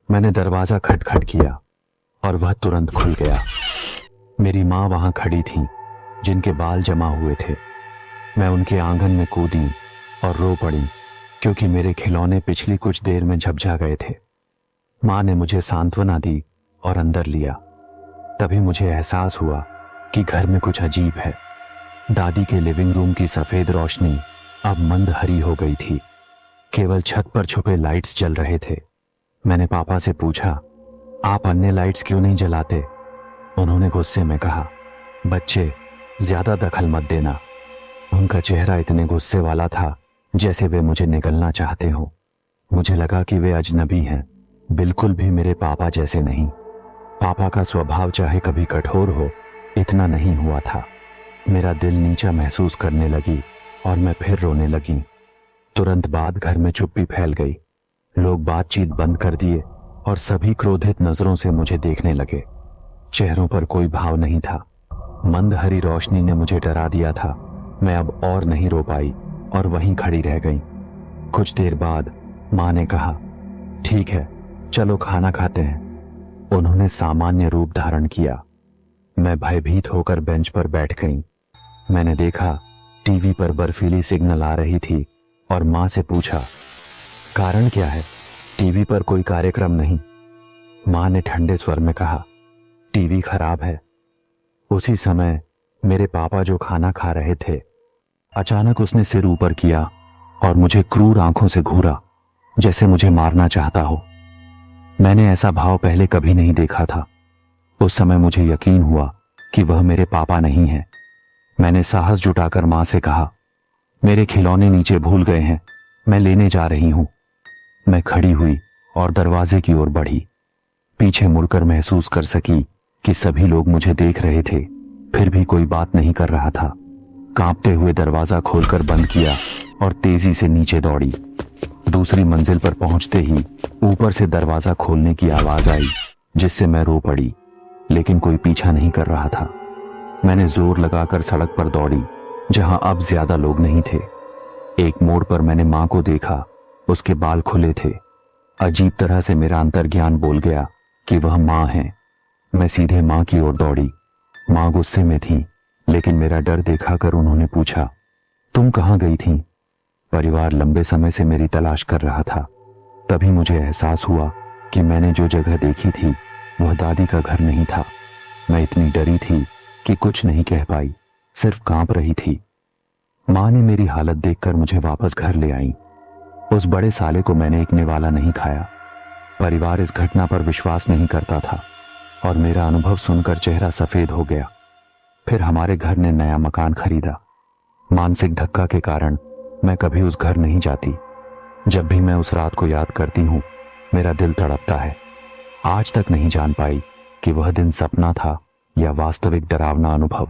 मैंने दरवाजा खटखट किया और वह तुरंत खुल गया। मेरी माँ वहां खड़ी थी, जिनके बाल जमा हुए थे। मैं उनके आंगन में कूदी और रो पड़ी, क्योंकि मेरे खिलौने पिछली कुछ देर में झपझा गए थे। माँ ने मुझे सांत्वना दी और अंदर लिया। तभी मुझे एहसास हुआ कि घर में कुछ अजीब है। दादी के लिविंग रूम की सफेद रोशनी अब मंद हरी हो गई थी। केवल छत पर छुपे लाइट्स जल रहे थे। मैंने पापा से पूछा, आप अन्य लाइट्स क्यों नहीं जलाते? उन्होंने गुस्से में कहा, बच्चे, ज्यादा दखल मत देना। उनका चेहरा इतने गुस्से वाला था जैसे वे मुझे निगलना चाहते हो। मुझे लगा कि वे अजनबी हैं, बिल्कुल भी मेरे पापा जैसे नहीं। पापा का स्वभाव चाहे कभी कठोर हो, इतना नहीं हुआ था। मेरा दिल नीचा महसूस करने लगी और मैं फिर रोने लगी। तुरंत बाद घर में चुप्पी फैल गई। लोग बातचीत बंद कर दिए और सभी क्रोधित नजरों से मुझे देखने लगे। चेहरों पर कोई भाव नहीं था। मंद हरी रोशनी ने मुझे डरा दिया था। मैं अब और नहीं रो पाई और वहीं खड़ी रह गई। कुछ देर बाद माँ ने कहा, ठीक है, चलो खाना खाते हैं। उन्होंने सामान्य रूप धारण किया। मैं भयभीत होकर बेंच पर बैठ गई। मैंने देखा टीवी पर बर्फीली सिग्नल आ रही थी और माँ से पूछा, कारण क्या है? टीवी पर कोई कार्यक्रम नहीं। माँ ने ठंडे स्वर में कहा, टीवी खराब है। उसी समय मेरे पापा जो खाना खा रहे थे, अचानक उसने सिर ऊपर किया और मुझे क्रूर आंखों से घूरा, जैसे मुझे मारना चाहता हो। मैंने ऐसा भाव पहले कभी नहीं देखा था। उस समय मुझे यकीन हुआ कि वह मेरे पापा नहीं है। मैंने साहस जुटाकर मां से कहा, मेरे खिलौने नीचे भूल गए हैं, मैं लेने जा रही हूं। मैं खड़ी हुई और दरवाजे की ओर बढ़ी। पीछे मुड़कर महसूस कर सकी कि सभी लोग मुझे देख रहे थे, फिर भी कोई बात नहीं कर रहा था। कांपते हुए दरवाजा खोलकर बंद किया और तेजी से नीचे दौड़ी। दूसरी मंजिल पर पहुंचते ही ऊपर से दरवाजा खोलने की आवाज आई, जिससे मैं रो पड़ी, लेकिन कोई पीछा नहीं कर रहा था। मैंने जोर लगाकर सड़क पर दौड़ी, जहां अब ज्यादा लोग नहीं थे। एक मोड़ पर मैंने मां को देखा। उसके बाल खुले थे। अजीब तरह से मेरा अंतर्ज्ञान बोल गया कि वह मां है। मैं सीधे मां की ओर दौड़ी। मां गुस्से में थी, लेकिन मेरा डर दिखाकर उन्होंने पूछा, तुम कहां गई थी? परिवार लंबे समय से मेरी तलाश कर रहा था। तभी मुझे एहसास हुआ कि मैंने जो जगह देखी थी वह दादी का घर नहीं था। मैं इतनी डरी थी कि कुछ नहीं कह पाई, सिर्फ कांप रही थी। मां ने मेरी हालत देखकर मुझे वापस घर ले आई। उस बड़े साले को मैंने एक निवाला नहीं खाया। परिवार इस घटना पर विश्वास नहीं करता था और मेरा अनुभव सुनकर चेहरा सफेद हो गया। फिर हमारे घर ने नया मकान खरीदा। मानसिक धक्का के कारण मैं कभी उस घर नहीं जाती। जब भी मैं उस रात को याद करती हूं, मेरा दिल तड़पता है। आज तक नहीं जान पाई कि वह दिन सपना था या वास्तविक डरावना अनुभव।